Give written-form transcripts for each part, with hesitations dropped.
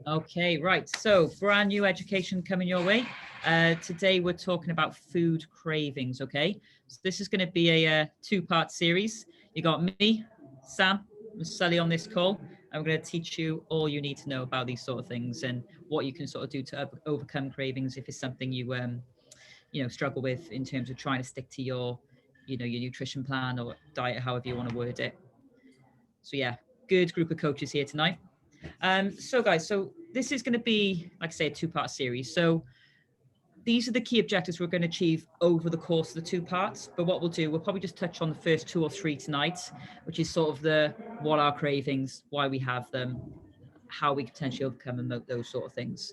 Okay, right. So brand new education coming your way. Today we're talking about food cravings. Okay, so this is going to be a two-part series. You got me, Sam, and Sully on this call. I'm going to teach you all you need to know about these sort of things and what you can sort of do to overcome cravings if it's something you struggle with in terms of trying to stick to your your nutrition plan or diet, however you want to word it. So yeah, good group of coaches here tonight. So guys, so this is going to be, like I say, a two-part series. So these are the key objectives we're going to achieve over the course of the two parts. But what we'll do, we'll probably just touch on the first two or three tonight, which is sort of the what are cravings, why we have them, how we can potentially overcome them, those sort of things.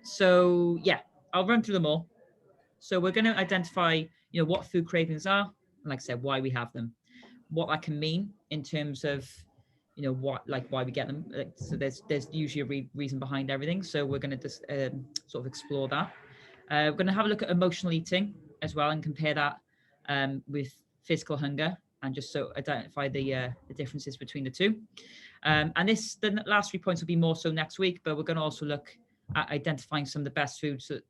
So yeah, I'll run through them all. So we're going to identify, what food cravings are, and like I said, why we have them, what that can mean in terms of why we get them. So there's usually a reason behind everything, so we're going to just sort of explore that. We're going to have a look at emotional eating as well and compare that with physical hunger, and just so identify the differences between the two. And the last 3 points will be more so next week, but we're going to also look at identifying some of the best foods that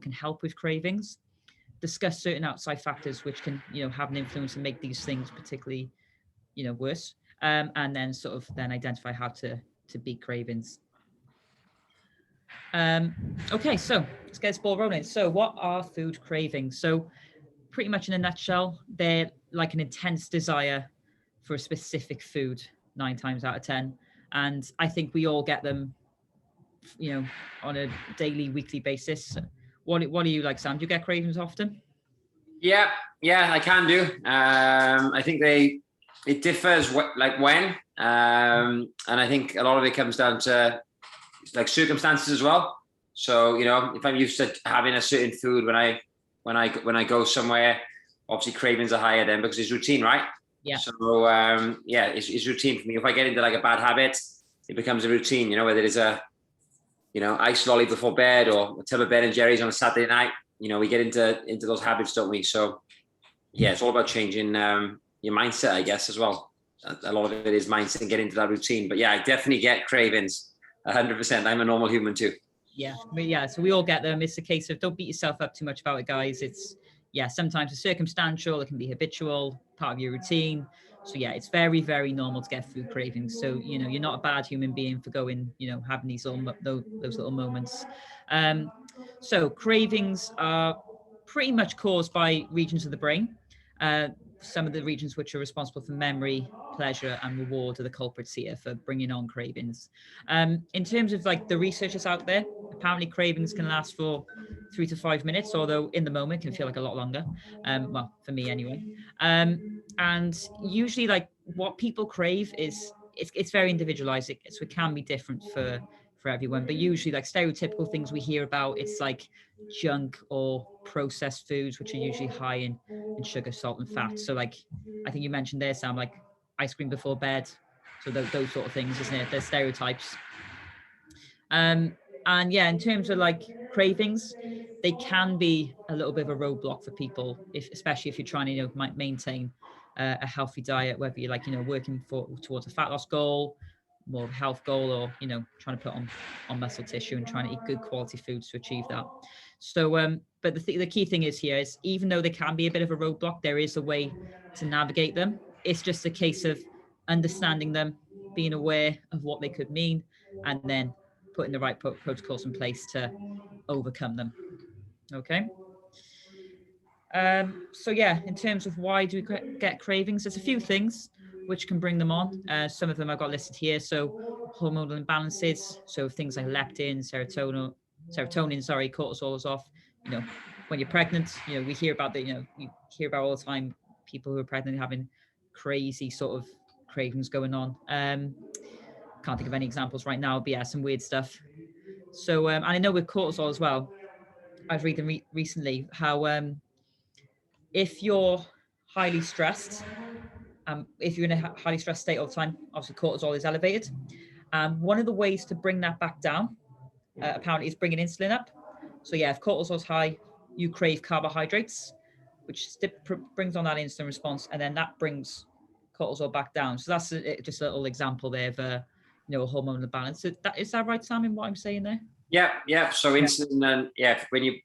can help with cravings, discuss certain outside factors which can have an influence and make these things particularly worse, and then sort of identify how to beat cravings. Okay, so let's get this ball rolling. So what are food cravings? So pretty much in a nutshell, they're like an intense desire for a specific food 9 times out of 10. And I think we all get them, on a daily, weekly basis. What are you like, Sam? Do you get cravings often? Yeah, I can do. I think it differs when, and I think a lot of it comes down to like circumstances as well. So if I'm used to having a certain food when I go somewhere, obviously cravings are higher then because it's routine, right? Yeah. So it's routine for me. If I get into like a bad habit, it becomes a routine. Whether it's a iced lolly before bed or a tub of Ben and Jerry's on a Saturday night. We get into those habits, don't we? So yeah, it's all about changing your mindset, I guess, as well. A lot of it is mindset and getting into that routine. But yeah, I definitely get cravings 100%. I'm a normal human too. Yeah, so we all get them. It's a case of don't beat yourself up too much about it, guys. It's sometimes it's circumstantial, it can be habitual, part of your routine. So yeah, it's very, very normal to get food cravings. So you're not a bad human being for going, having these those little moments. So cravings are pretty much caused by regions of the brain. Some of the regions which are responsible for memory, pleasure, and reward are the culprits here for bringing on cravings. In terms of like the research that's out there, apparently cravings can last for 3 to 5 minutes, although in the moment can feel like a lot longer. Well, for me anyway. And usually, like what people crave is it's very individualized, so it can be different for everyone. But usually, like stereotypical things we hear about, it's like junk or processed foods, which are usually high in sugar, salt, and fat. So like I think you mentioned there, Sam, like ice cream before bed. So those sort of things, isn't it? They're stereotypes. And yeah, in terms of like cravings, they can be a little bit of a roadblock for people, especially if you're trying to maintain a healthy diet, whether you're like working towards a fat loss goal, more of a health goal, or trying to put on muscle tissue and trying to eat good quality foods to achieve that. So but the key thing is here is, even though they can be a bit of a roadblock, there is a way to navigate them. It's just a case of understanding them, being aware of what they could mean, and then putting the right protocols in place to overcome them. Okay. So yeah, in terms of why do we get cravings, there's a few things which can bring them on. Some of them I've got listed here. So hormonal imbalances, so things like leptin, serotonin, cortisol is off. When you're pregnant, we hear about you hear about all the time people who are pregnant having crazy sort of cravings going on. Can't think of any examples right now, but yeah, some weird stuff. So and I know with cortisol as well, I was reading recently how if you're highly stressed, if you're in a highly stressed state all the time, obviously cortisol is elevated. One of the ways to bring that back down, apparently, is bringing insulin up. So yeah, if cortisol is high, you crave carbohydrates, which brings on that insulin response, and then that brings cortisol back down. So that's just a little example there of a hormonal balance. So is that right, Sam, in what I'm saying there? Yeah. So insulin,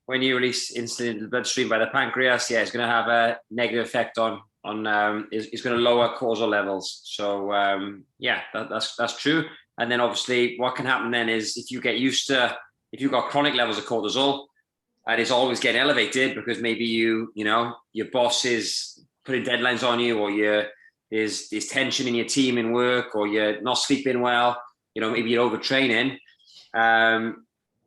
when you release insulin into the bloodstream by the pancreas, it's going to have a negative effect on it's going to lower cortisol levels. So that's true. And then obviously what can happen then is if you've got chronic levels of cortisol and it's always getting elevated because maybe your boss is putting deadlines on you, or there's tension in your team in work, or you're not sleeping well, maybe you're overtraining.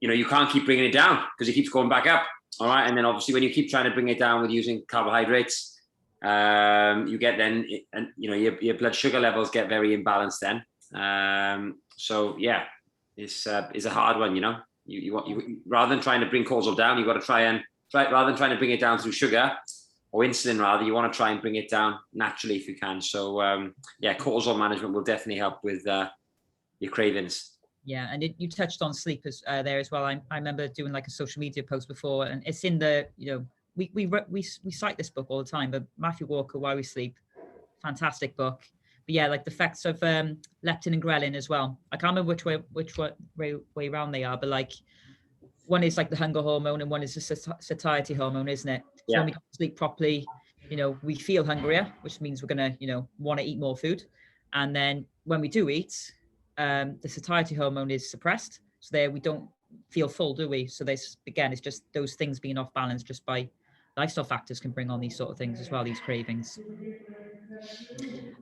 You can't keep bringing it down because it keeps going back up. All right. And then obviously when you keep trying to bring it down with using carbohydrates, you get then, your blood sugar levels get very imbalanced then. It's a hard one, you rather than trying to bring cortisol down, you've got to rather than trying to bring it down through sugar or insulin, rather, you want to try and bring it down naturally if you can. So cortisol management will definitely help with your cravings. Yeah, and you touched on sleep there as well. I remember doing like a social media post before, and it's in the we cite this book all the time, but Matthew Walker, Why We Sleep, fantastic book. But yeah, like the effects of leptin and ghrelin as well. I can't remember which way around they are, but like one is like the hunger hormone and one is the satiety hormone, isn't it? So when we don't sleep properly, we feel hungrier, which means we're gonna want to eat more food, and then when we do eat, the satiety hormone is suppressed, so there we don't feel full, do we? So this again, it's just those things being off balance just by lifestyle factors can bring on these sort of things as well, these cravings.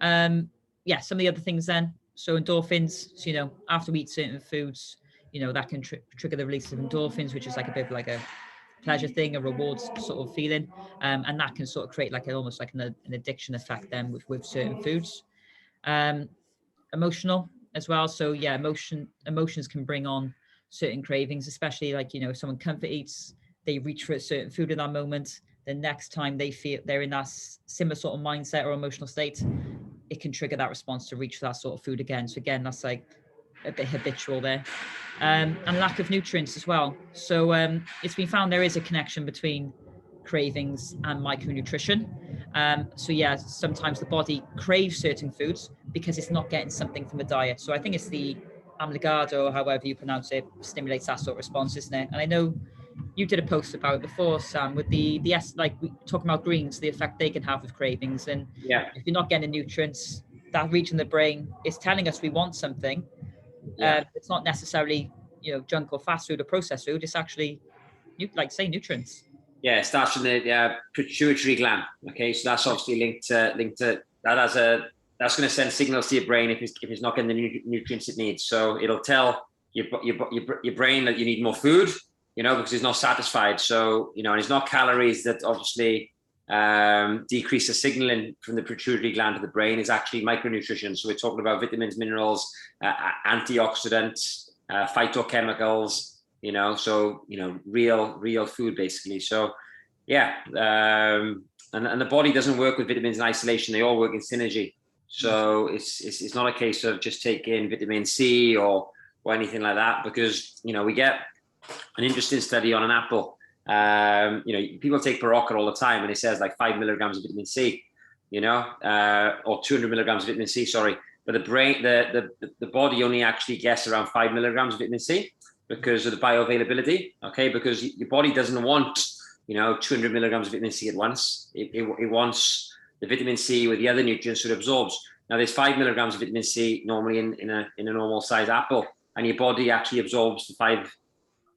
Some of the other things then, so endorphins, so, after we eat certain foods, that can trigger the release of endorphins, which is like a bit like a pleasure thing, a reward sort of feeling, and that can sort of create like almost like an addiction effect then with certain foods. Emotional as well. So emotions can bring on certain cravings, especially like, if someone comfort eats, they reach for a certain food in that moment. The next time they feel they're in that similar sort of mindset or emotional state, it can trigger that response to reach for that sort of food again. So again, that's like a bit habitual there. And lack of nutrients as well. So it's been found there is a connection between cravings and micronutrition. Sometimes the body craves certain foods because it's not getting something from the diet. So I think it's the amygdala, or however you pronounce it, stimulates that sort of response, isn't it? And I know you did a post about it before, Sam, with the like we talking about greens, the effect they can have with cravings. And if you're not getting nutrients, that region of the brain is telling us we want something. It's not necessarily junk or fast food or processed food. It's actually nutrients. Yeah, it starts from the pituitary gland. Okay, so that's obviously linked to that. That's going to send signals to your brain if it's not getting the nutrients it needs. So it'll tell your brain that you need more food, because it's not satisfied. So and it's not calories that obviously decrease the signaling from the pituitary gland to the brain. Is actually micronutrition. So we're talking about vitamins, minerals, antioxidants, phytochemicals. Real food basically. So and the body doesn't work with vitamins in isolation. They all work in synergy. So it's not a case of just taking vitamin C or anything like that, because we get an interesting study on an apple. People take Berocca all the time and it says like 5 milligrams of vitamin C, or 200 milligrams of vitamin C, sorry. But the brain, the body only actually gets around 5 milligrams of vitamin C because of the bioavailability. Okay, because your body doesn't want 200 milligrams of vitamin C at once. It wants the vitamin C with the other nutrients that it absorbs. Now there's 5 milligrams of vitamin C normally in a normal size apple, and your body actually absorbs the 5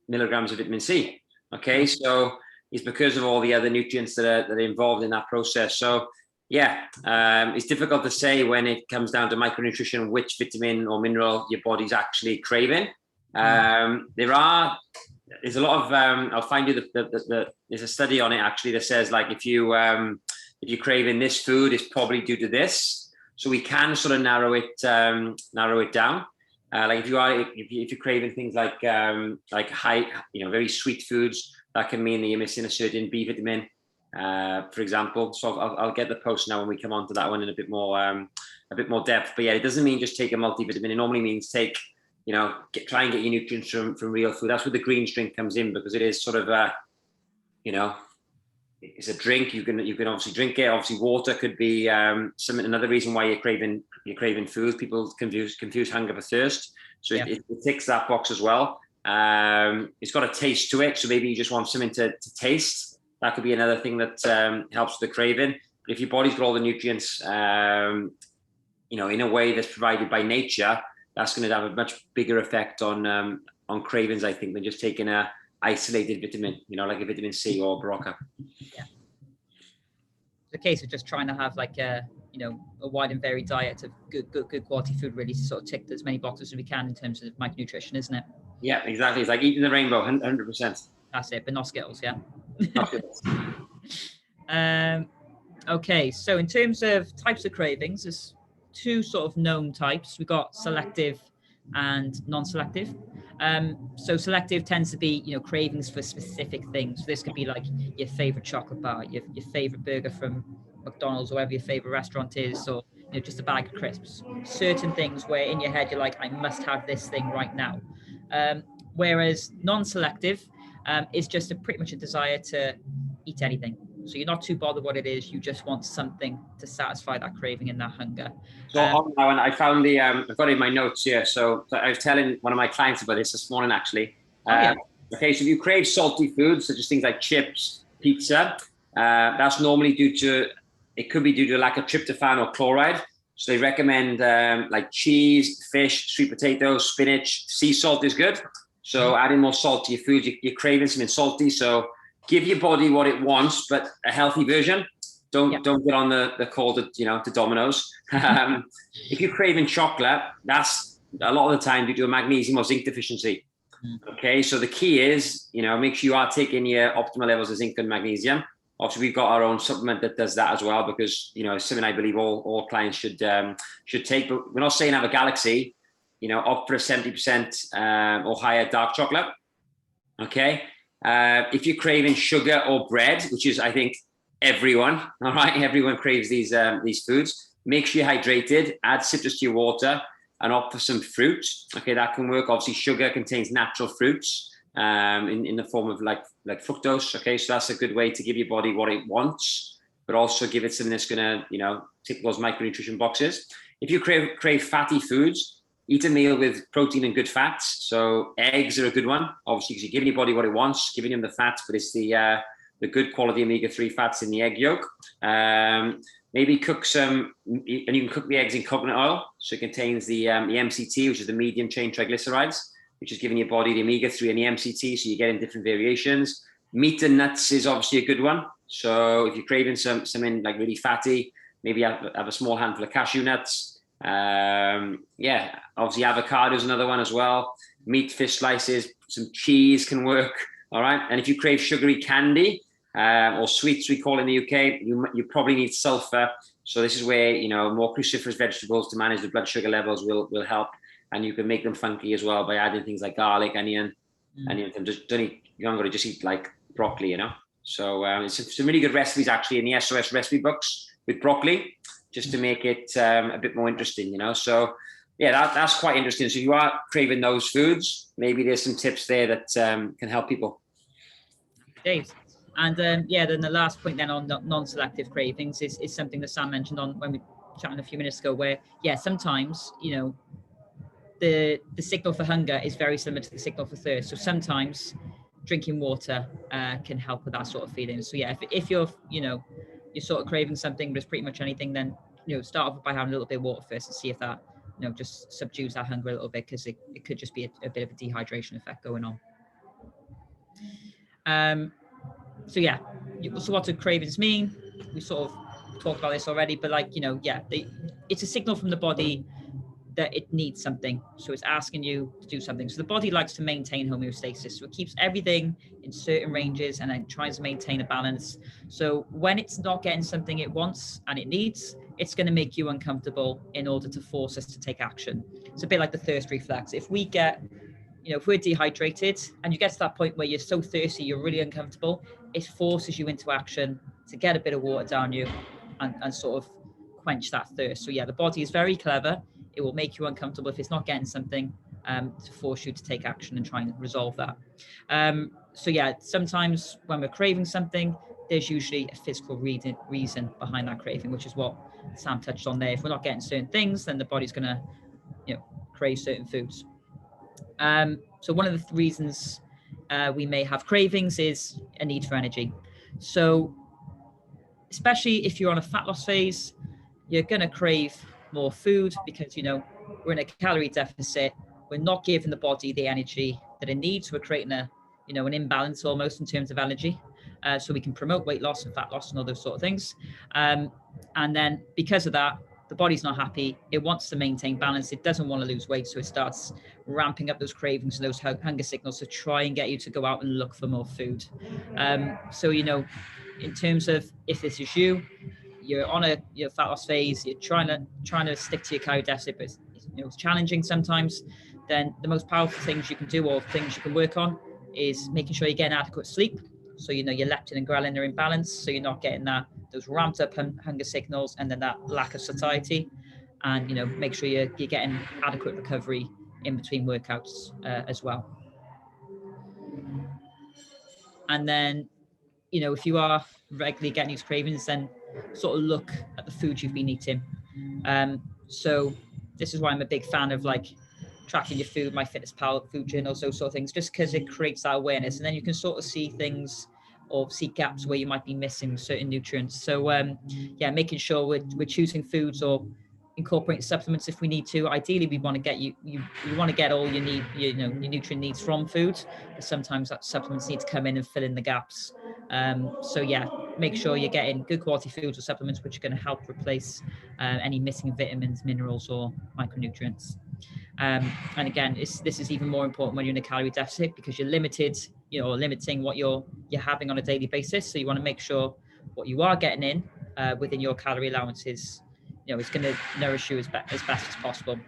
milligrams of vitamin C. Okay, so it's because of all the other nutrients that are involved in that process. So it's difficult to say when it comes down to micronutrition which vitamin or mineral your body's actually craving. There's a lot of I'll find you there's a study on it actually that says like if you're craving this food, it's probably due to this. So we can sort of narrow it down. Like if you're craving things like high, very sweet foods, that can mean that you're missing a certain B vitamin, for example. So I'll get the post now when we come on to that one in a bit more depth. But yeah, it doesn't mean just take a multivitamin. It normally means try and get your nutrients from real food. That's where the greens drink comes in, because it is sort of it's a drink. You can obviously drink it. Obviously, water could be another reason why you're craving food. People confuse hunger for thirst. So it ticks that box as well. It's got a taste to it, so maybe you just want something to taste. That could be another thing that helps with the craving. But if your body's got all the nutrients, in a way that's provided by nature, that's going to have a much bigger effect on cravings, I think, than just taking a isolated vitamin, like a vitamin C or Berocca. Yeah. The case of just trying to have like a wide and varied diet of good quality food, really, to sort of tick as many boxes as we can in terms of micronutrition, isn't it? Yeah, exactly. It's like eating the rainbow, 100%. That's it, but not Skittles, yeah. Not Skittles. Okay, so in terms of types of cravings, there's two sort of known types. We've got selective and non-selective. So selective tends to be, cravings for specific things. This could be like your favorite chocolate bar, your favorite burger from McDonald's, or whatever your favorite restaurant is, or just a bag of crisps. Certain things where in your head you're like, I must have this thing right now. Whereas non-selective is just pretty much a desire to eat anything. So you're not too bothered what it is. You just want something to satisfy that craving and that hunger. So on that one, I found I've got it in my notes here. So I was telling one of my clients about this morning, actually. Okay, so if you crave salty foods, such as things like chips, pizza, that's normally it could be due to a lack of tryptophan or chloride. So they recommend like cheese, fish, sweet potatoes, spinach. Sea salt is good. So adding more salt to your food, you're craving something salty. So give your body what it wants, but a healthy version. Don't get on the call to Domino's. If you're craving chocolate, that's a lot of the time due to a magnesium or zinc deficiency. Okay, so the key is, make sure you are taking your optimal levels of zinc and magnesium. Obviously, we've got our own supplement that does that as well, because it's something I believe all clients should take. But we're not saying have a Galaxy, opt for a 70% or higher dark chocolate. Okay, if you're craving sugar or bread, which is, I think, everyone, all right, everyone craves these foods. Make sure you're hydrated. Add citrus to your water and opt for some fruit. Okay, that can work. Obviously, sugar contains natural fruits in the form of like fructose. Okay, so that's a good way to give your body what it wants, but also give it something that's gonna tick those micronutrition boxes. If you crave fatty foods, eat a meal with protein and good fats. So eggs are a good one, obviously, because you're giving your body what it wants, giving them the fats, but it's the good quality omega-3 fats in the egg yolk. Maybe cook some, and you can cook the eggs in coconut oil. So it contains the MCT, which is the medium chain triglycerides, which is giving your body the omega-3 and the MCT, so you're getting different variations. Meat and nuts is obviously a good one. So if you're craving something like really fatty, maybe have a small handful of cashew nuts. Obviously avocado is another one as well. Meat, fish slices, some cheese can work. All right. And if you crave sugary candy or sweets, we call it in the UK, you probably need sulfur. So this is where more cruciferous vegetables to manage the blood sugar levels will help, and you can make them funky as well by adding things like garlic, onion. You don't got to just eat like broccoli, So it's some really good recipes actually in the SOS recipe books with broccoli, just to make it a bit more interesting, So yeah, that's quite interesting. So if you are craving those foods, maybe there's some tips there that can help people. Dave. And then the last point then on non-selective cravings is something that Sam mentioned on when we were chatting a few minutes ago, where sometimes the signal for hunger is very similar to the signal for thirst. So sometimes drinking water can help with that sort of feeling. So yeah, if you're you're sort of craving something, but it's pretty much anything, then start off by having a little bit of water first and see if that just subdues that hunger a little bit, because it could just be a bit of a dehydration effect going on. So yeah, so what do cravings mean? We sort of talked about this already, but it's a signal from the body that it needs something. So it's asking you to do something. So the body likes to maintain homeostasis. So it keeps everything in certain ranges and then tries to maintain a balance. So when it's not getting something it wants and it needs, it's going to make you uncomfortable in order to force us to take action. It's a bit like the thirst reflex. If we get if we're dehydrated and you get to that point where you're so thirsty, you're really uncomfortable, it forces you into action to get a bit of water down you and sort of quench that thirst. So yeah, the body is very clever. It will make you uncomfortable if it's not getting something to force you to take action and try and resolve that. So yeah, sometimes when we're craving something, there's usually a physical reason behind that craving, which is what Sam touched on there. If we're not getting certain things, then the body's going to, crave certain foods. So one of the reasons we may have cravings is a need for energy. So especially if you're on a fat loss phase, you're going to crave more food because, we're in a calorie deficit. We're not giving the body the energy that it needs. We're creating an imbalance almost in terms of energy. So we can promote weight loss and fat loss and all those sort of things. And then because of that, the body's not happy. It wants to maintain balance. It doesn't want to lose weight. So it starts ramping up those cravings and those hunger signals to try and get you to go out and look for more food. So, in terms of if this is you're on a fat loss phase, you're trying to stick to your calorie deficit, but it's challenging sometimes, then the most powerful things you can do or things you can work on is making sure you're getting adequate sleep. So, your leptin and ghrelin are in balance. So you're not getting those ramped up hunger signals and then that lack of satiety. And, make sure you're getting adequate recovery in between workouts as well. And then, if you are regularly getting these cravings, then sort of look at the food you've been eating. So this is why I'm a big fan of tracking your food, MyFitnessPal, food journals, those sort of things, just because it creates that awareness. And then you can sort of see things or see gaps where you might be missing certain nutrients. So making sure we're choosing foods or incorporating supplements if we need to. Ideally, we want to get you want to get all you need, your nutrient needs from food, but sometimes that supplements need to come in and fill in the gaps. Make sure you're getting good quality foods or supplements which are going to help replace any missing vitamins, minerals, or micronutrients. And again, this is even more important when you're in a calorie deficit because you're limited, limiting what you're having on a daily basis. So you want to make sure what you are getting in within your calorie allowances, it's going to nourish you as best as possible. Do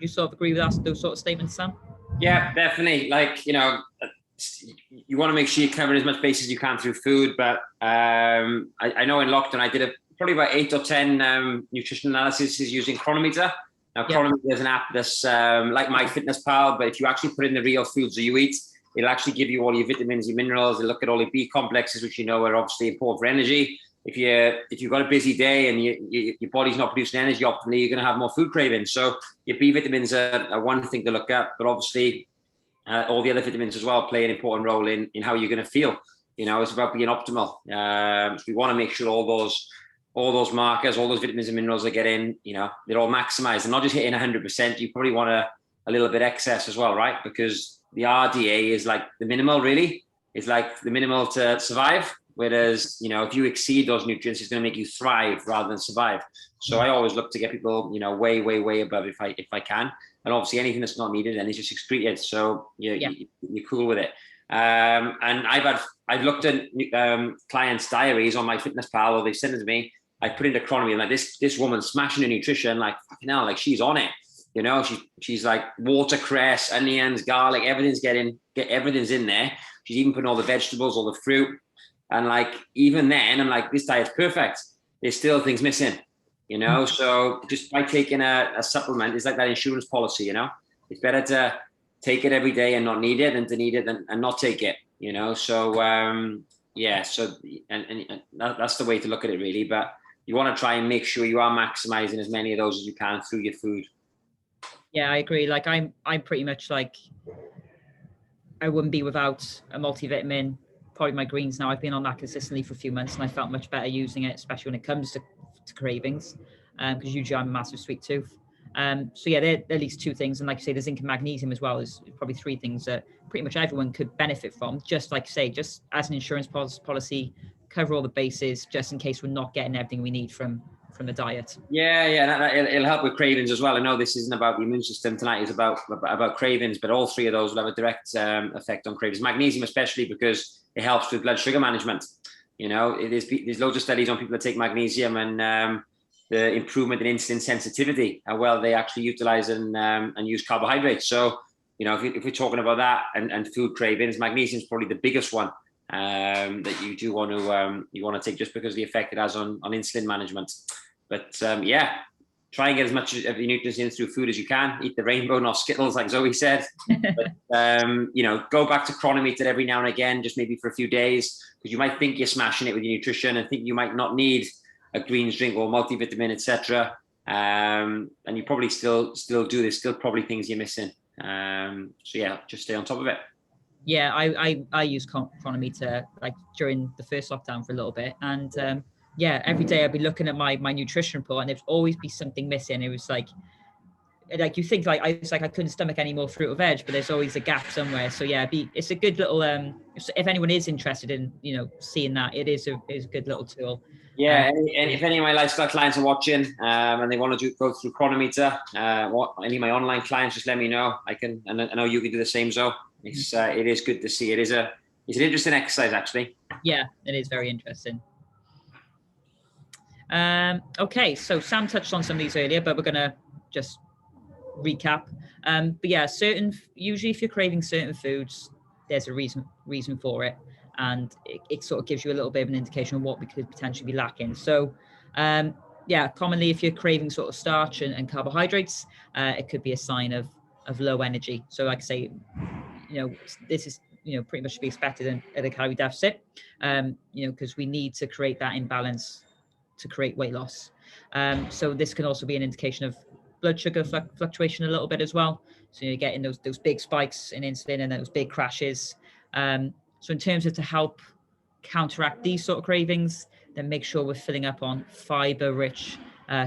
you sort of agree with those sort of statements, Sam? Yeah, definitely. You want to make sure you cover as much base as you can through food. But I know in lockdown, I did probably about 8 or 10 nutrition analyses using Chronometer. Now, Chronometer is an app that's like MyFitnessPal, but if you actually put in the real foods that you eat, it'll actually give you all your vitamins, your minerals. It'll look at all your B complexes, which are obviously important for energy. If you've got a busy day and your body's not producing energy optimally, you're going to have more food cravings. So your B vitamins are one thing to look at, but obviously all the other vitamins as well play an important role in how you're going to feel. It's about being optimal. So we want to make sure all those markers, all those vitamins and minerals are getting, they're all maximized and not just hitting 100%. You probably want a little bit excess as well, right? Because the RDA is like the minimal, really. It's like the minimal to survive. Whereas, if you exceed those nutrients, it's going to make you thrive rather than survive. So I always look to get people, way, way, way above if I can. And obviously anything that's not needed then is just excreted. So you're cool with it. And I've looked at clients' diaries on MyFitnessPal, or they've sent it to me. I put into Chronometer, like this woman smashing her nutrition, like fucking hell, like she's on it. She's like watercress, onions, garlic, everything's in there. She's even putting all the vegetables, all the fruit. And even then, I'm like, this diet's perfect. There's still things missing, So just by taking a supplement, it's like that insurance policy, It's better to take it every day and not need it than to need it and not take it, So so that's the way to look at it, really. But you want to try and make sure you are maximizing as many of those as you can through your food. Yeah, I agree. I'm pretty much I wouldn't be without a multivitamin. Probably my greens now. I've been on that consistently for a few months and I felt much better using it, especially when it comes to cravings, because usually I'm a massive sweet tooth. There are at least two things. And like you say, the zinc and magnesium as well is probably three things that pretty much everyone could benefit from. Just like you say, just as an insurance policy, cover all the bases just in case we're not getting everything we need from the diet. It'll help with cravings as well. I know this isn't about the immune system tonight, it's about cravings, but all three of those will have a direct effect on cravings. Magnesium especially, because it helps with blood sugar management. There's loads of studies on people that take magnesium and the improvement in insulin sensitivity, how well they actually utilize and use carbohydrates. So if we're talking about that and food cravings, magnesium is probably the biggest one that you do want to take, just because of the effect it has on insulin management. But try and get as much of your nutrients in through food as you can. Eat the rainbow, not Skittles, like Zoe said. But, you know, go back to chronometer every now and again, just maybe for a few days, because you might think you're smashing it with your nutrition and think you might not need a greens drink or multivitamin, etc. And you probably still do. There's still probably things you're missing. So yeah, just stay on top of it. Yeah, I use chronometer like during the first lockdown for a little bit, and yeah, every day I'd be looking at my nutrition report, and there'd always be something missing. It was like you think like I couldn't stomach any more fruit or veg, but there's always a gap somewhere. So yeah, it's a good little if anyone is interested in seeing that, it is a good little tool. Yeah, and if any of my lifestyle clients are watching and they want to go through chronometer, any of my online clients, just let me know. I know you can do the same, Zoe. It is good to see. It's an interesting exercise, actually. Yeah, it is very interesting. Okay, so Sam touched on some of these earlier, but we're gonna just recap. But yeah, usually if you're craving certain foods, there's a reason for it, and it sort of gives you a little bit of an indication of what we could potentially be lacking. So yeah, commonly if you're craving sort of starch and carbohydrates, it could be a sign of low energy. So like I say, this is pretty much to be expected at a calorie deficit, because we need to create that imbalance to create weight loss. So this can also be an indication of blood sugar fluctuation a little bit as well. So you're getting those big spikes in insulin and those big crashes. So in terms of to help counteract these sort of cravings, then make sure we're filling up on fiber-rich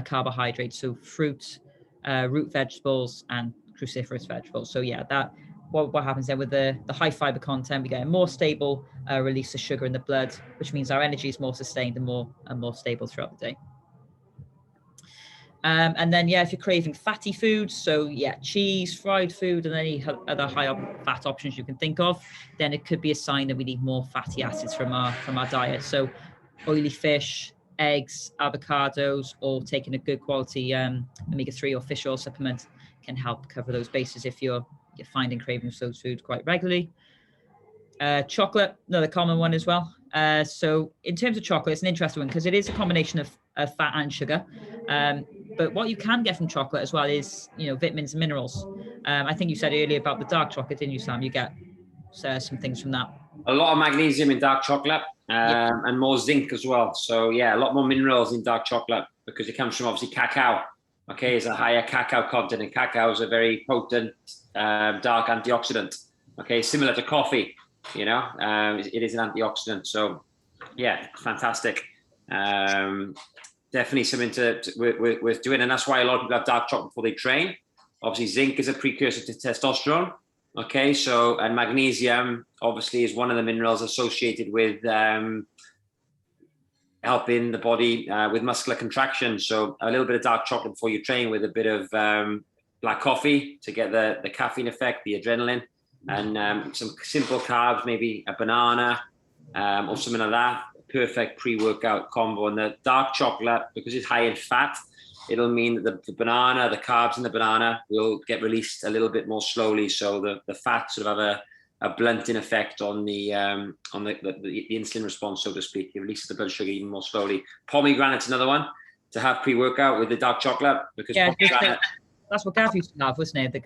carbohydrates, so fruit, root vegetables, and cruciferous vegetables. So yeah, that what happens then with the high fiber content, we get a more stable release of sugar in the blood, which means our energy is more sustained and more stable throughout the day. And then, yeah, if you're craving fatty foods, so yeah, cheese, fried food, and any other high fat options you can think of, then it could be a sign that we need more fatty acids from our diet. So oily fish, eggs, avocados, or taking a good quality omega-3 or fish oil supplement can help cover those bases if you're finding cravings for those foods quite regularly. Chocolate, another common one as well. So in terms of chocolate, it's an interesting one because it is a combination of fat and sugar. But what you can get from chocolate as well is, vitamins and minerals. I think you said earlier about the dark chocolate, didn't you, Sam? You get some things from that. A lot of magnesium in dark chocolate and more zinc as well. So yeah, a lot more minerals in dark chocolate because it comes from obviously cacao. Okay, it's a higher cacao content, and cacao is a very potent dark antioxidant. Okay, similar to coffee, it is an antioxidant. So yeah, fantastic. Definitely something worth doing, and that's why a lot of people have dark chocolate before they train. Obviously, zinc is a precursor to testosterone. Okay, so and magnesium obviously is one of the minerals associated with helping the body with muscular contraction. So a little bit of dark chocolate before you train with a bit of black coffee to get the caffeine effect, the adrenaline, and some simple carbs, maybe a banana or something like that. Perfect pre-workout combo. And the dark chocolate, because it's high in fat, it'll mean that the banana, the carbs in the banana will get released a little bit more slowly. So the fat sort of have a blunting effect on the insulin response, so to speak. It releases the blood sugar even more slowly. Pomegranate's another one to have pre-workout with the dark chocolate, because pomegranate, that's what Gav used to have, wasn't it?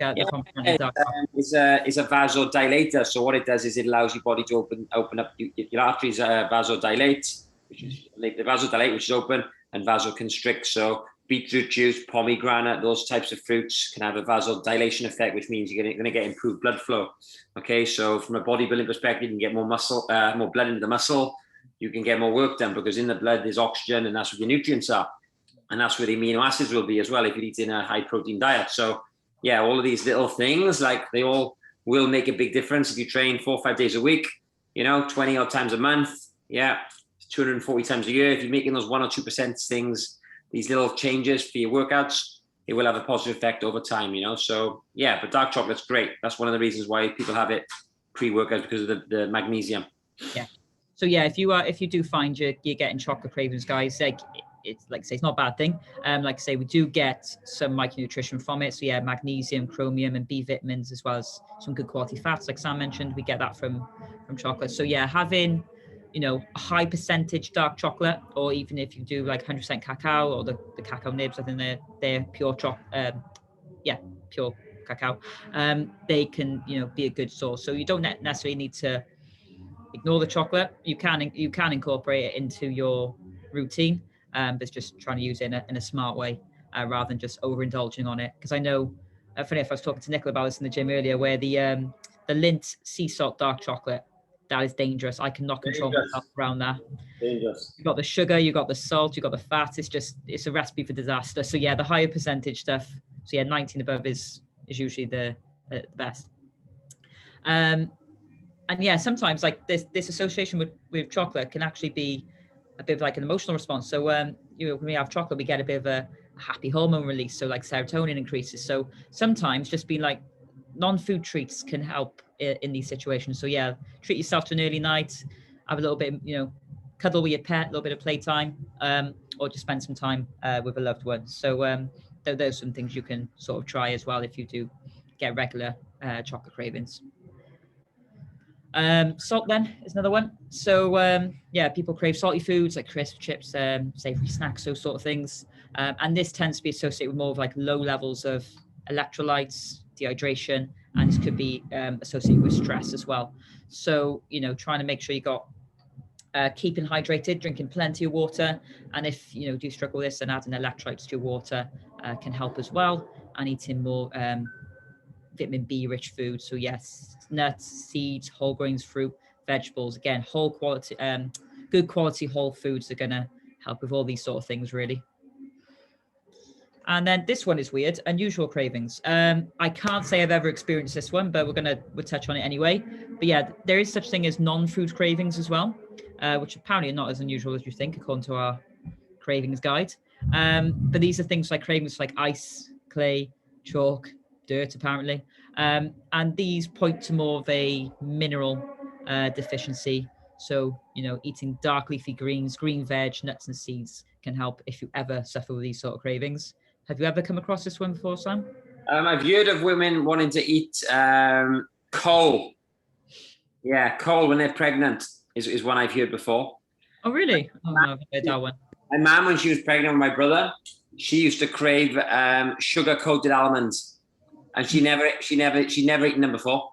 It's a vasodilator. So what it does is it allows your body to open up your arteries. Vasodilate, which is open, and vasoconstrict. So beetroot juice, pomegranate, those types of fruits can have a vasodilation effect, which means you're going to get improved blood flow. Okay, so from a bodybuilding perspective, you can get more more blood into the muscle. You can get more work done because in the blood there's oxygen, and that's what your nutrients are. And that's where the amino acids will be as well if you're eating a high protein diet. So yeah, all of these little things, like they all will make a big difference if you train 4 or 5 days a week, 20 odd times a month. Yeah, 240 times a year. If you're making those 1 or 2% things, these little changes for your workouts, it will have a positive effect over time, So yeah, but dark chocolate's great. That's one of the reasons why people have it pre-workout, because of the magnesium. Yeah. So yeah, if you do find you're getting chocolate cravings, guys, it's like I say, it's not a bad thing. Like I say, we do get some micronutrition from it. So yeah, magnesium, chromium, and B vitamins, as well as some good quality fats, like Sam mentioned. We get that from chocolate. So yeah, having a high percentage dark chocolate, or even if you do like 100% cacao or the cacao nibs, I think they're pure pure cacao. They can be a good source. So you don't necessarily need to ignore the chocolate. You can incorporate it into your routine, but it's just trying to use it in a smart way, rather than just overindulging on it. Because I know, funny if I was talking to Nicola about this in the gym earlier, where the Lindt sea salt dark chocolate, that is dangerous. I cannot control myself around that. Dangerous. You've got the sugar, you've got the salt, you've got the fat. It's a recipe for disaster. So yeah, the higher percentage stuff. So yeah, 19 above is usually the best. And yeah, sometimes like this association with chocolate can actually be a bit of like an emotional response. So when we have chocolate, we get a bit of a happy hormone release. So like serotonin increases. So sometimes just being like non-food treats can help in these situations. So yeah, treat yourself to an early night, have a little bit, cuddle with your pet, a little bit of playtime, or just spend some time with a loved one. So those are some things you can sort of try as well if you do get regular chocolate cravings. Salt then is another one. So yeah, people crave salty foods like crisps, chips, savory snacks, those sort of things. And this tends to be associated with more of like low levels of electrolytes, dehydration, and this could be associated with stress as well. So trying to make sure you got keeping hydrated, drinking plenty of water, and if do struggle with this, then adding electrolytes to your water can help as well, and eating more vitamin B rich foods. So yes, nuts, seeds, whole grains, fruit, vegetables. Again, whole quality, good quality whole foods are gonna help with all these sort of things really. And then this one is weird, unusual cravings. I can't say I've ever experienced this one, but we'll touch on it anyway. But yeah, there is such thing as non-food cravings as well, which apparently are not as unusual as you think, according to our cravings guide. But these are things like cravings like ice, clay, chalk, dirt, apparently. And these point to more of a mineral deficiency. So, eating dark leafy greens, green veg, nuts and seeds can help if you ever suffer with these sort of cravings. Have you ever come across this one before, Sam? I've heard of women wanting to eat coal. Yeah, coal when they're pregnant is one I've heard before. Oh, really? Oh, no, I've heard that one. My mum, when she was pregnant with my brother, she used to crave sugar-coated almonds, and she never eaten them before.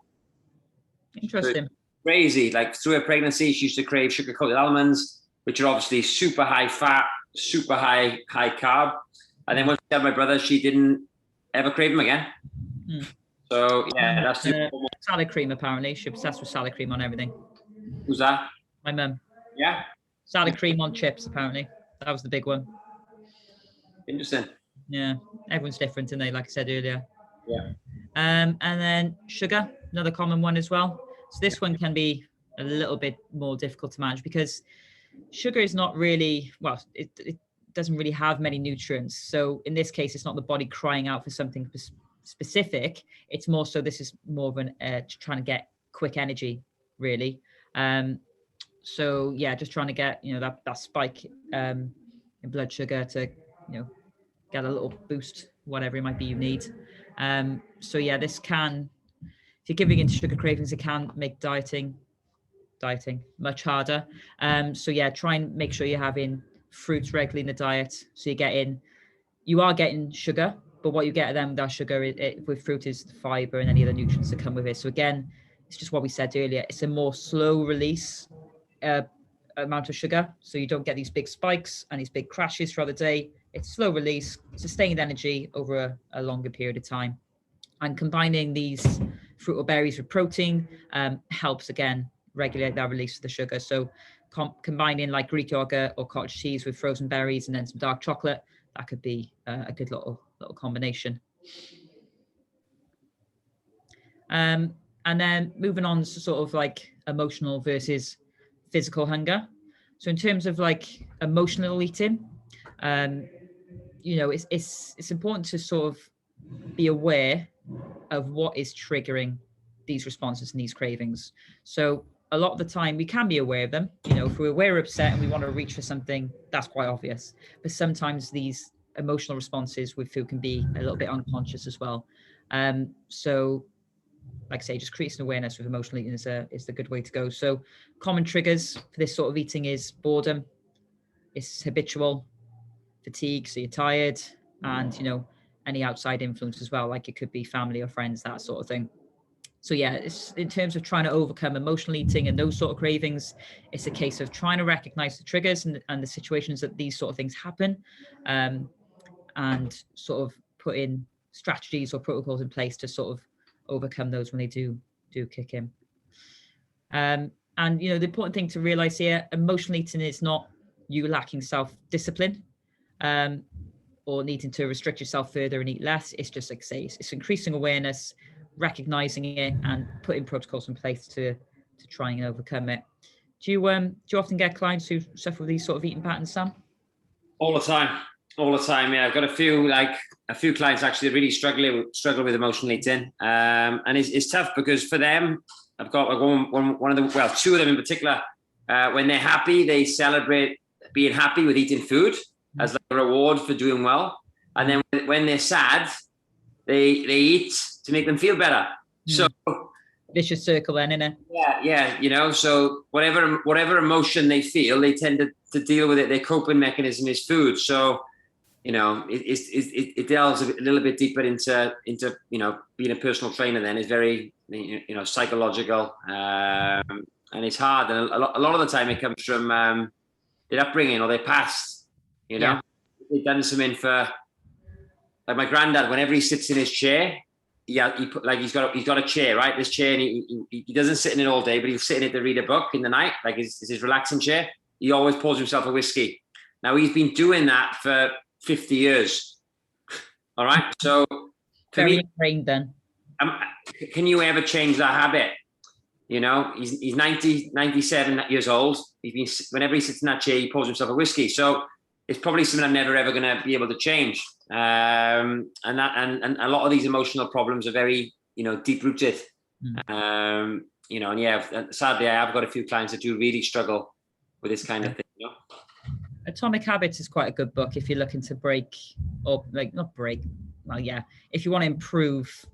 Interesting. So crazy. Like through her pregnancy, she used to crave sugar-coated almonds, which are obviously super high fat, super high carb. And then once she had my brother, she didn't ever crave them again. So yeah, that's salad cream. Apparently, she's obsessed with salad cream on everything. Who's that? My mum. Yeah. Salad cream on chips. Apparently, that was the big one. Interesting. Yeah, everyone's different, isn't they? Like I said earlier. Yeah. And then sugar, another common one as well. So this one can be a little bit more difficult to manage because sugar is not really, well, it doesn't really have many nutrients. So in this case, it's not the body crying out for something specific. It's more so this is more of an trying to get quick energy, really. So yeah, just trying to get that spike in blood sugar to get a little boost, whatever it might be you need. So yeah, this can, if you're giving into sugar cravings, it can make dieting much harder. So yeah, try and make sure you're having fruits regularly in the diet. So you are getting sugar, but what you get then that sugar with fruit is the fiber and any other nutrients that come with it. So again, it's just what we said earlier. It's a more slow release amount of sugar, so you don't get these big spikes and these big crashes throughout the day. It's slow release, sustained energy over a longer period of time. And combining these fruit or berries with protein helps again regulate that release of the sugar. So combining like Greek yogurt or cottage cheese with frozen berries and then some dark chocolate, that could be a good little combination. And then moving on to sort of like emotional versus physical hunger. So in terms of like emotional eating, it's important to sort of be aware of what is triggering these responses and these cravings. So a lot of the time we can be aware of them. If we're upset and we want to reach for something, that's quite obvious. But sometimes these emotional responses with food can be a little bit unconscious as well. So like I say, just creating awareness with emotional eating is the good way to go. So common triggers for this sort of eating is boredom, it's habitual, fatigue, so you're tired, and any outside influence as well, like it could be family or friends, that sort of thing. So yeah, it's in terms of trying to overcome emotional eating and those sort of cravings, it's a case of trying to recognize the triggers and the situations that these sort of things happen, and sort of put in strategies or protocols in place to sort of overcome those when they do kick in. And the important thing to realize here, emotional eating is not you lacking self-discipline, or needing to restrict yourself further and eat less. It's just like say, it's increasing awareness, recognizing it, and putting protocols in place to try and overcome it. Do you often get clients who suffer with these sort of eating patterns, Sam? All the time. Yeah, I've got a few clients actually that really struggle with emotional eating, and it's tough because for them, I've got two of them in particular. When they're happy, they celebrate being happy with eating food as like a reward for doing well, and then when they're sad, they eat to make them feel better. So vicious circle then, innit? Yeah. So whatever emotion they feel, they tend to deal with it. Their coping mechanism is food. So it delves a little bit deeper into being a personal trainer. Then is very psychological, and it's hard. And a lot of the time it comes from their upbringing or their past. They've done something for, like my granddad. Whenever he sits in his chair, he's got a chair, right? This chair, and he doesn't sit in it all day, but he'll sit in it to read a book in the night, like his relaxing chair. He always pours himself a whiskey. Now he's been doing that for 50 years. All right. So very ingrained then. Can you ever change that habit? He's 97 years old. Whenever he sits in that chair, he pours himself a whiskey. So it's probably something I'm never ever going to be able to change. And a lot of these emotional problems are very, deep rooted. And sadly, I have got a few clients that do really struggle with this kind of thing. Atomic Habits is quite a good book if you're looking to break, or not break. Well, yeah, if you want to improve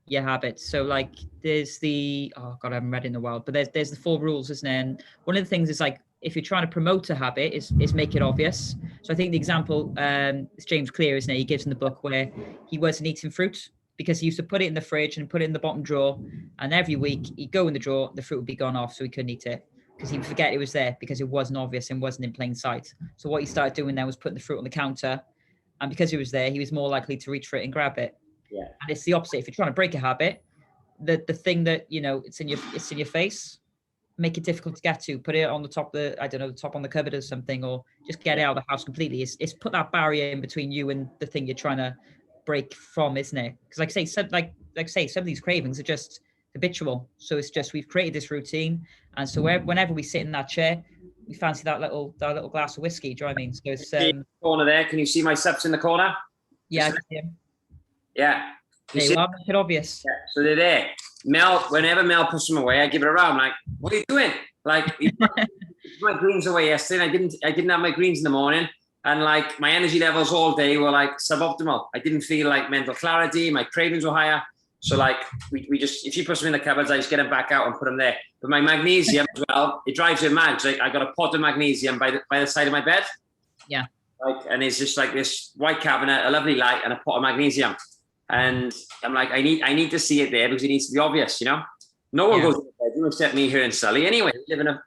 your habits. So like there's I haven't read it in a while, but there's the 4 rules, isn't there? And one of the things is like, if you're trying to promote a habit is make it obvious. So I think the example is James Clear, isn't it? He gives in the book where he wasn't eating fruit because he used to put it in the fridge and put it in the bottom drawer. And every week he'd go in the drawer, the fruit would be gone off, so he couldn't eat it because he'd forget it was there because it wasn't obvious and wasn't in plain sight. So what he started doing then was putting the fruit on the counter. And because it was there, he was more likely to reach for it and grab it. Yeah. And it's the opposite. If you're trying to break a habit, the thing that, it's in your face, make it difficult to get to, put it on the top of the top on the cupboard or something, or just get it out of the house completely. It's put that barrier in between you and the thing you're trying to break from, isn't it? Because like I say, some of these cravings are just habitual. So it's just, we've created this routine. And so whenever we sit in that chair, we fancy that little glass of whiskey. Do you know what I mean? So it's corner there. Can you see my steps in the corner? Yeah, I can see him. Yeah. Hey, well, make it obvious. Yeah, so they're there. Mel, whenever Mel puts them away, I give it around. I'm like, what are you doing? Like, you put my greens away yesterday. I didn't have my greens in the morning, and like my energy levels all day were like suboptimal. I didn't feel like mental clarity. My cravings were higher. So like we just, if you put them in the cupboards, I just get them back out and put them there. But my magnesium as well, it drives you mad. So I got a pot of magnesium by the side of my bed. Yeah. And it's just like this white cabinet, a lovely light, and a pot of magnesium. And I'm like, I need to see it there because it needs to be obvious, No one goes to the bedroom except me here in Sully. Anyway, we live in a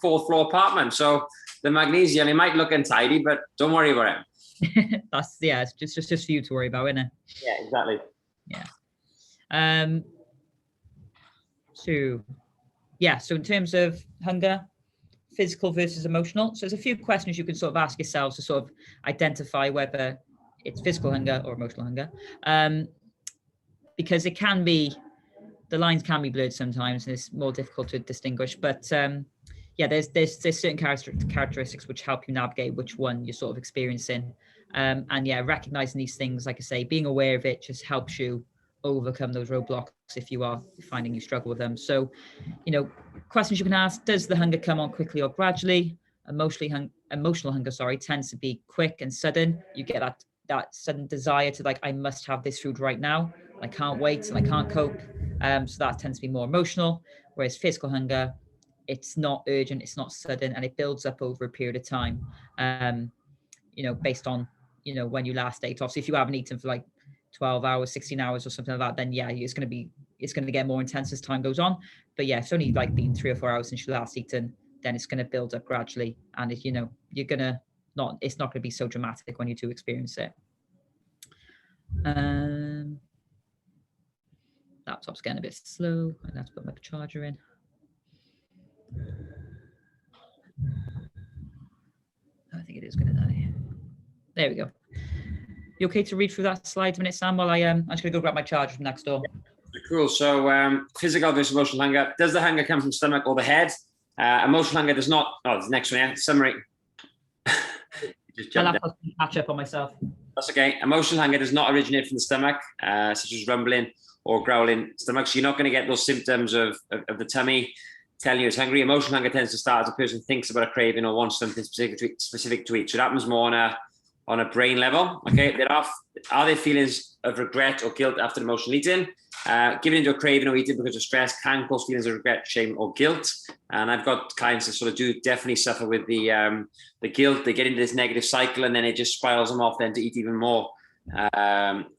4th floor apartment. So the magnesium, it might look untidy, but don't worry about it. It's just for you to worry about, isn't it? Yeah, exactly. Yeah. So in terms of hunger, physical versus emotional. So there's a few questions you can sort of ask yourselves to sort of identify whether it's physical hunger or emotional hunger, because the lines can be blurred sometimes and it's more difficult to distinguish. But there's certain characteristics which help you navigate which one you're sort of experiencing. And recognizing these things, like I say, being aware of it just helps you overcome those roadblocks if you are finding you struggle with them. So, questions you can ask: does the hunger come on quickly or gradually? Emotional hunger, tends to be quick and sudden. You get that sudden desire to, like, I must have this food right now. I can't wait and I can't cope. So that tends to be more emotional, whereas physical hunger, it's not urgent, it's not sudden, and it builds up over a period of time. Based on, when you last ate. Obviously, if you haven't eaten for like 12 hours, 16 hours or something like that, then yeah, it's going to get more intense as time goes on. But yeah, if it's only like been 3 or 4 hours since you last eaten, then it's going to build up gradually. And it's not going to be so dramatic when you do experience it. Laptop's getting a bit slow. I'm going to have to put my charger in. I think it is going to die. There we go. You okay to read through that slide a minute, Sam, while I'm just going to go grab my charger from next door. Cool. So physical versus emotional hunger. Does the hunger come from stomach or the head? Emotional hunger does not. Oh, the next one, yeah. Summary. I'll have to catch up on myself. That's okay. Emotional hunger does not originate from the stomach, such as rumbling or growling stomach. So you're not going to get those symptoms of the tummy telling you it's hungry. Emotional hunger tends to start as a person thinks about a craving or wants something specific to eat. So it happens more on a brain level. Okay, are there feelings of regret or guilt after emotional eating? Giving into a craving or eating because of stress can cause feelings of regret, shame, or guilt. And I've got clients that sort of do definitely suffer with the guilt. They get into this negative cycle, and then it just spirals them off then to eat even more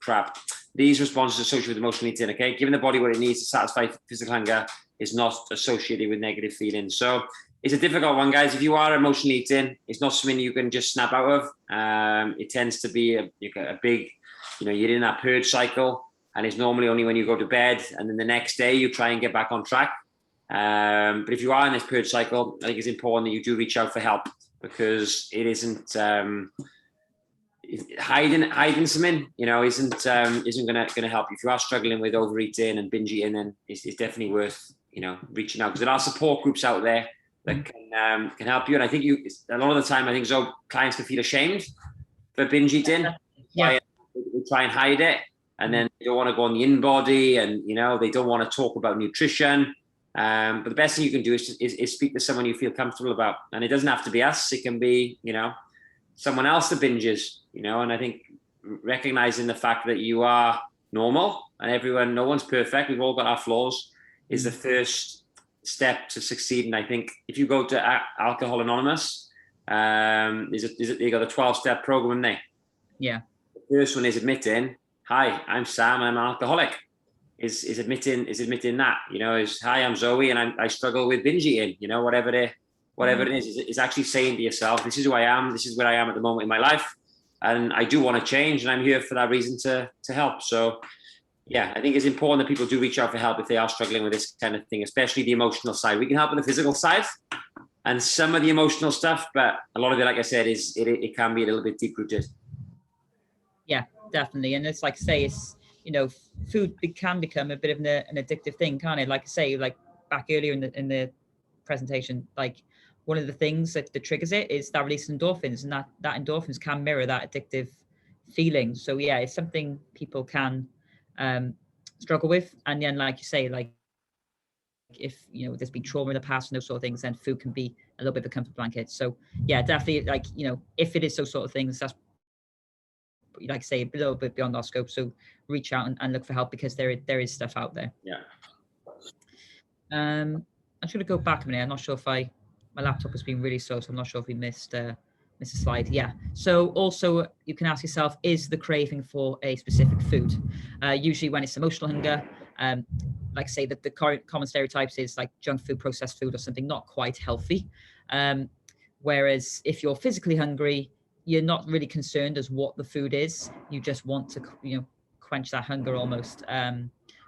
crap. These responses are associated with emotional eating. Okay, giving the body what it needs to satisfy physical hunger is not associated with negative feelings. So it's a difficult one, guys. If you are emotionally eating, it's not something you can just snap out of. It tends to be a big, you're in that purge cycle, and it's normally only when you go to bed, and then the next day you try and get back on track. But if you are in this purge cycle, I think it's important that you do reach out for help, because it isn't hiding something, isn't going to help you. If you are struggling with overeating and binge eating, then it's definitely worth reaching out, because there are support groups out there that can help you. And I think a lot of the time, I think clients can feel ashamed for binge eating. Yeah. They try and hide it, and then they don't want to go on the in-body, and they don't want to talk about nutrition. But the best thing you can do is speak to someone you feel comfortable about, and it doesn't have to be us. It can be someone else that binges. And I think recognizing the fact that you are normal, and no one's perfect. We've all got our flaws, is the first step to succeeding. I think if you go to Alcohol Anonymous, they got a 12-step program, haven't they? Yeah. The first one is admitting, hi, I'm Sam, I'm an alcoholic. Is admitting that, is, hi, I'm Zoe, and I struggle with binge eating, whatever it is. It's actually saying to yourself, this is who I am, this is where I am at the moment in my life, and I do want to change, and I'm here for that reason to help. So yeah, I think it's important that people do reach out for help if they are struggling with this kind of thing, especially the emotional side. We can help on the physical side and some of the emotional stuff, but a lot of it, like I said, it can be a little bit deep rooted. Yeah, definitely. And it's like, say, it's, food can become a bit of an addictive thing, can't it? Like I say, like back earlier in the presentation, like one of the things that triggers it is that release of endorphins, and that endorphins can mirror that addictive feeling. So yeah, it's something people can struggle with. And then, like you say, like if there's been trauma in the past and those sort of things, then food can be a little bit of a comfort blanket. So yeah, definitely, like if it is those sort of things, that's, like I say, a little bit beyond our scope. So reach out and look for help, because there is stuff out there. Yeah. I'm just gonna go back a minute. I'm not sure if my laptop has been really slow, so I'm not sure if we missed a slide. Yeah. So also you can ask yourself, is the craving for a specific food? Usually when it's emotional hunger, like say that the common stereotypes is like junk food, processed food, or something not quite healthy. Whereas if you're physically hungry, you're not really concerned as what the food is. You just want to, quench that hunger almost.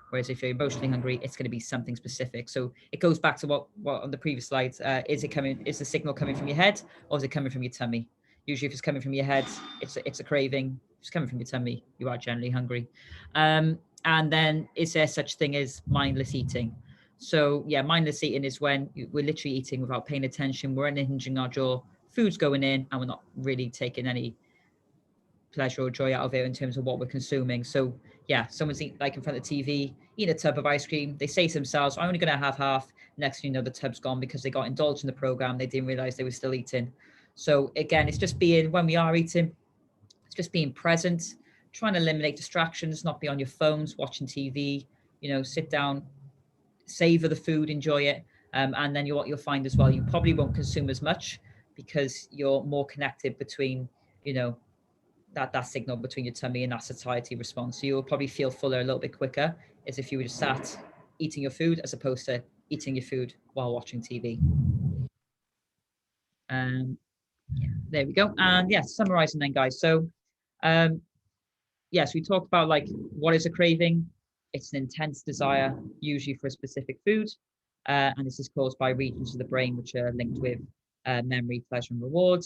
Whereas if you're emotionally hungry, it's going to be something specific. So it goes back to what on the previous slides, is the signal coming from your head, or is it coming from your tummy? Usually if it's coming from your head, it's a craving. If it's coming from your tummy, you are generally hungry. And then is there such thing as mindless eating? So yeah, mindless eating is when we're literally eating without paying attention. We're unhinging our jaw, food's going in, and we're not really taking any pleasure or joy out of it in terms of what we're consuming. So yeah, someone's eating, like in front of the TV, eating a tub of ice cream. They say to themselves, I'm only going to have half. Next thing you know, the tub's gone because they got indulged in the program. They didn't realize they were still eating. So again, it's just when we are eating, it's just being present, trying to eliminate distractions, not be on your phones, watching TV, sit down, savor the food, enjoy it. And then what you'll find as well, you probably won't consume as much because you're more connected between, that signal between your tummy and that satiety response. So you'll probably feel fuller a little bit quicker as if you were just sat eating your food as opposed to eating your food while watching TV. Yeah, there we go. And yeah, summarizing then, guys. So yes, we talked about like what is a craving. It's an intense desire, usually for a specific food, and this is caused by regions of the brain which are linked with memory, pleasure, and reward.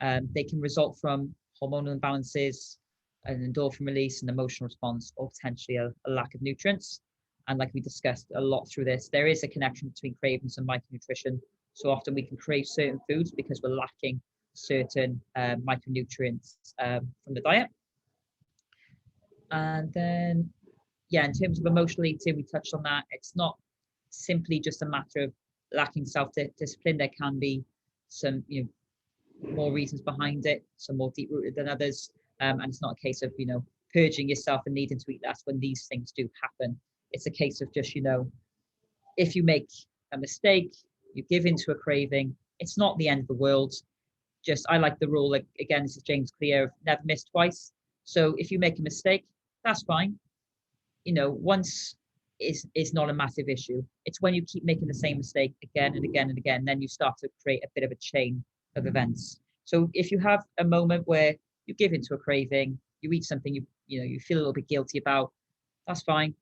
They can result from hormonal imbalances, an endorphin release, an emotional response, or potentially a lack of nutrients. And like we discussed a lot through this, there is a connection between cravings and micronutrition. So often we can crave certain foods because we're lacking certain micronutrients from the diet. And then, yeah, in terms of emotional eating, we touched on that. It's not simply just a matter of lacking self-discipline. There can be some, more reasons behind it, some more deep-rooted than others. And it's not a case of, purging yourself and needing to eat less when these things do happen. It's a case of just, if you make a mistake, you give into a craving, it's not the end of the world. Just, I like the rule, like, again, this is James Clear, of never miss twice. So if you make a mistake, that's fine. Once is not a massive issue. It's when you keep making the same mistake again and again and again, then you start to create a bit of a chain of events. So if you have a moment where you give into a craving, you eat something you feel a little bit guilty about, that's fine.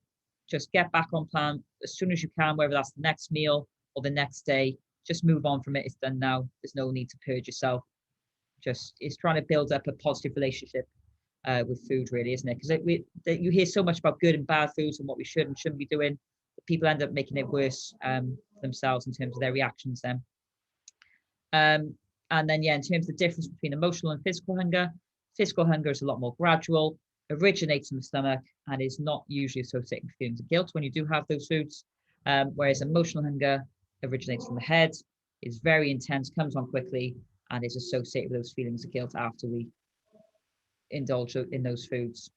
Just get back on plan as soon as you can, whether that's the next meal or the next day. Just move on from it. It's done now. There's no need to purge yourself. It's trying to build up a positive relationship with food, really, isn't it? Because you hear so much about good and bad foods and what we should and shouldn't be doing, but people end up making it worse themselves in terms of their reactions then. And then, yeah, in terms of the difference between emotional and physical hunger is a lot more gradual, originates in the stomach, and is not usually associated with feelings of guilt when you do have those foods. Whereas emotional hunger originates from the head, is very intense, comes on quickly, and is associated with those feelings of guilt after we indulge in those foods.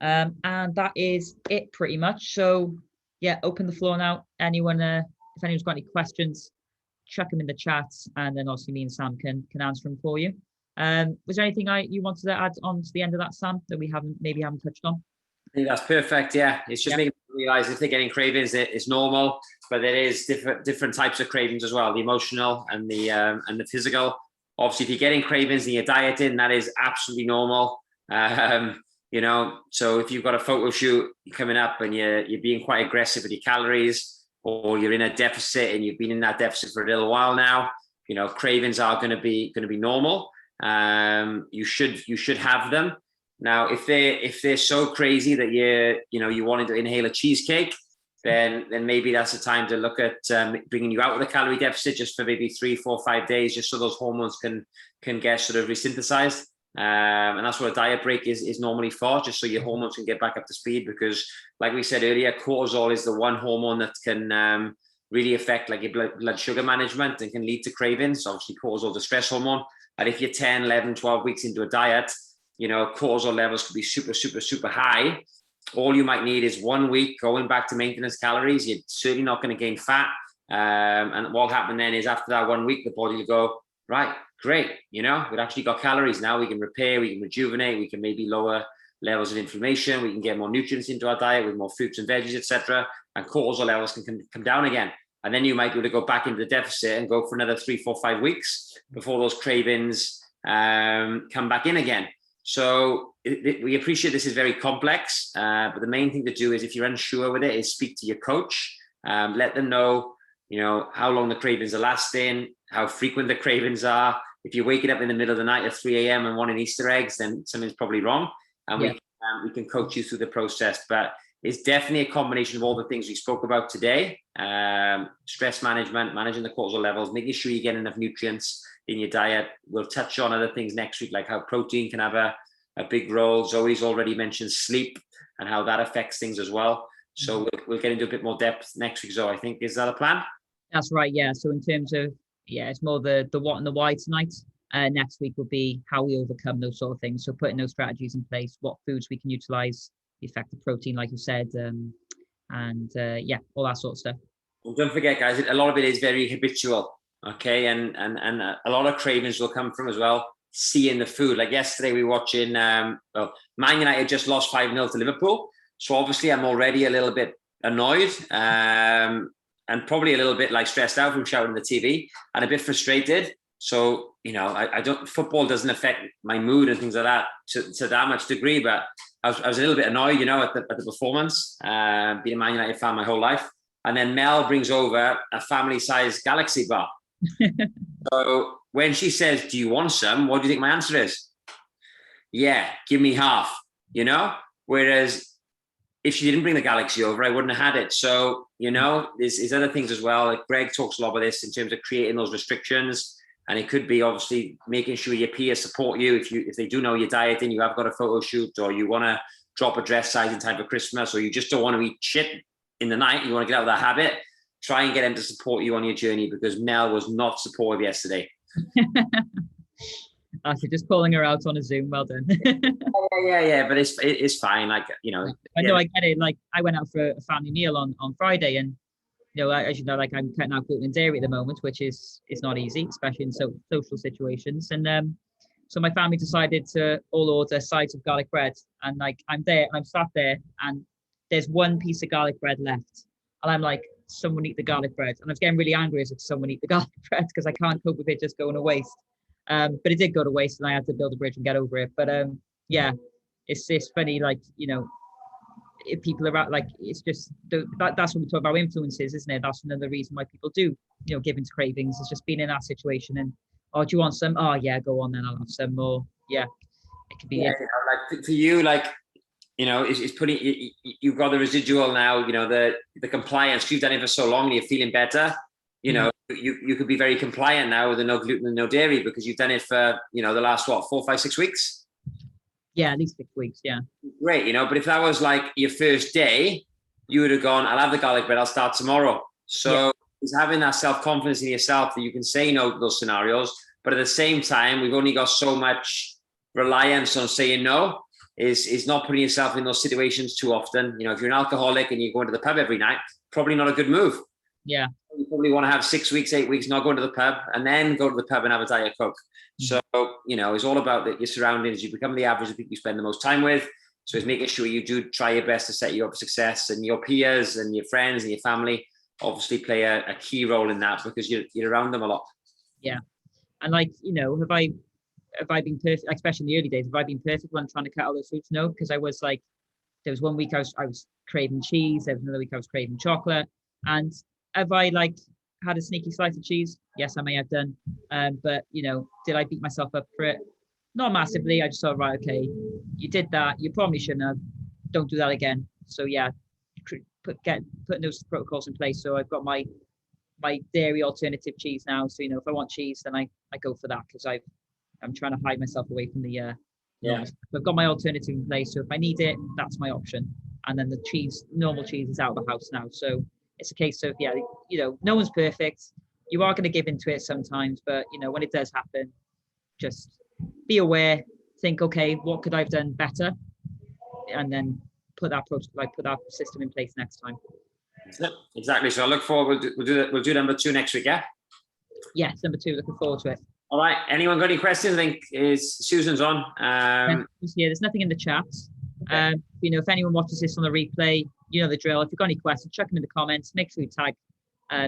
And that is it pretty much. So yeah, open the floor now. Anyone, if anyone's got any questions, chuck them in the chat, and then obviously me and Sam can answer them for you. Was there anything you wanted to add on to the end of that, Sam, that we haven't touched on? I think that's perfect. Yeah, it's just making people realize if they're getting cravings, it's normal, but there is different types of cravings as well: the emotional and the physical. Obviously, if you're getting cravings and you're dieting, that is absolutely normal. So if you've got a photo shoot coming up and you're being quite aggressive with your calories, or you're in a deficit and you've been in that deficit for a little while now, cravings are going to be normal. You should have them. Now, if they're so crazy that you wanted to inhale a cheesecake, then maybe that's the time to look at bringing you out of the calorie deficit just for maybe 3, 4, 5 days, just so those hormones can get sort of resynthesized. And that's what a diet break is normally for, just so your hormones can get back up to speed. Because, like we said earlier, cortisol is the one hormone that can really affect like your blood sugar management and can lead to cravings. Obviously, cortisol is a stress hormone. And if you're 10, 11, 12 weeks into a diet, cortisol levels could be super, super, super high. All you might need is 1 week going back to maintenance calories. You're certainly not going to gain fat. And what will happen then is after that 1 week, the body will go, right, great. We've actually got calories now. We can repair, we can rejuvenate, we can maybe lower levels of inflammation. We can get more nutrients into our diet with more fruits and veggies, etc. And cortisol levels can come down again. And then you might be able to go back into the deficit and go for another 3, 4, 5 weeks before those cravings come back in again. So we appreciate this is very complex, but the main thing to do is, if you're unsure with it, is speak to your coach. Let them know, how long the cravings are lasting, how frequent the cravings are. If you're waking up in the middle of the night at 3 a.m. and wanting Easter eggs, then something's probably wrong. And we can coach you through the process. But it's definitely a combination of all the things we spoke about today. Stress management, managing the cortisol levels, making sure you get enough nutrients in your diet. We'll touch on other things next week, like how protein can have a big role. Zoe's already mentioned sleep and how that affects things as well. So we'll get into a bit more depth next week, Zoe. I think, is that a plan? That's right, yeah. So in terms of, it's more the what and the why tonight. Next week will be how we overcome those sort of things. So putting those strategies in place, what foods we can utilize, the effect of protein, like you said, and yeah, all that sort of stuff. Well, don't forget, guys, a lot of it is very habitual. Okay, and a lot of cravings will come from as well seeing the food. Like yesterday, we were watching. Well, Man United just lost 5-0 to Liverpool, so obviously I'm already a little bit annoyed, and probably a little bit like stressed out from shouting at the TV, and a bit frustrated. So I don't. Football doesn't affect my mood and things like that to that much degree, but I was a little bit annoyed, at the performance. Being a Man United fan my whole life. And then Mel brings over a family-sized Galaxy bar. So when she says, "Do you want some?" What do you think my answer is? Yeah, give me half, Whereas if she didn't bring the Galaxy over, I wouldn't have had it. So, there's other things as well. Like Greg talks a lot about this in terms of creating those restrictions. And it could be obviously making sure your peers support you. If they do know you're dieting, you have got a photo shoot, or you want to drop a dress size in time for Christmas, or you just don't want to eat shit in the night, you want to get out of that habit, try and get them to support you on your journey, because Mel was not supportive yesterday. After just calling her out on a Zoom, well done. yeah, but it's fine. Like, I know, I get it. Like, I went out for a family meal on Friday, and as you know, like, I'm cutting out gluten and dairy at the moment, which is not easy, especially in social situations. And so my family decided to all order sides of garlic bread, and like I'm sat there, and there's one piece of garlic bread left, and I'm like, someone eat the garlic bread. And I was getting really angry as if someone eat the garlic bread, because I can't cope with it just going to waste. But it did go to waste, and I had to build a bridge and get over it. But yeah, it's funny, like, if people are out, like, it's just that's what we talk about influences, isn't it? That's another reason why people do give into cravings. It's just being in that situation, and, oh, do you want some? Oh yeah, go on then, I'll have some more. Yeah, it could be like for you, like, it's putting, you've got the residual now, the compliance. You've done it for so long and you're feeling better, you could be very compliant now with the no gluten and no dairy, because you've done it for the last 4, 5, 6 weeks. Yeah, at least 6 weeks. Yeah, great. But if that was like your first day, you would have gone, I'll have the garlic bread, I'll start tomorrow. So it's having that self-confidence in yourself that you can say no to those scenarios, but at the same time, we've only got so much reliance on saying no. Is not putting yourself in those situations too often. If you're an alcoholic and you're going to the pub every night, probably not a good move. Yeah. You probably want to have 6 weeks, 8 weeks not going to the pub, and then go to the pub and have a Diet Coke. So, it's all about your surroundings. You become the average of people you spend the most time with. So it's making sure you do try your best to set you up for success, and your peers and your friends and your family obviously play a key role in that, because you're around them a lot. Yeah. And like, have I been perfect, especially in the early days? Have I been perfect when trying to cut all those foods? No, because I was like, there was one week I was craving cheese. There was another week I was craving chocolate. And have I like had a sneaky slice of cheese? Yes, I may have done. But did I beat myself up for it? Not massively. I just thought, right, okay, you did that. You probably shouldn't have. Don't do that again. So yeah, putting those protocols in place. So I've got my dairy alternative cheese now. So if I want cheese, then I go for that, because I'm trying to hide myself away from the I've got my alternative in place, so if I need it, that's my option. And then the normal cheese is out of the house now. So it's a case of, no one's perfect. You are going to give into it sometimes, but when it does happen, just be aware, think, okay, what could I have done better? And then put that system in place next time. Exactly. So I look forward, we'll do number 2 next week, yeah? Yes, number 2, looking forward to it. All right. Anyone got any questions? I think Susan's on. There's nothing in the chat. Okay. If anyone watches this on the replay, you know the drill. If you've got any questions, chuck them in the comments. Make sure you tag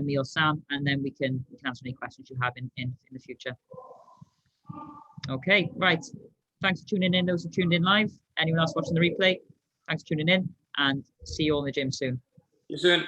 me or Sam, and then we can answer any questions you have in the future. Okay, right. Thanks for tuning in. Those who tuned in live. Anyone else watching the replay, thanks for tuning in, and see you all in the gym soon. See you soon.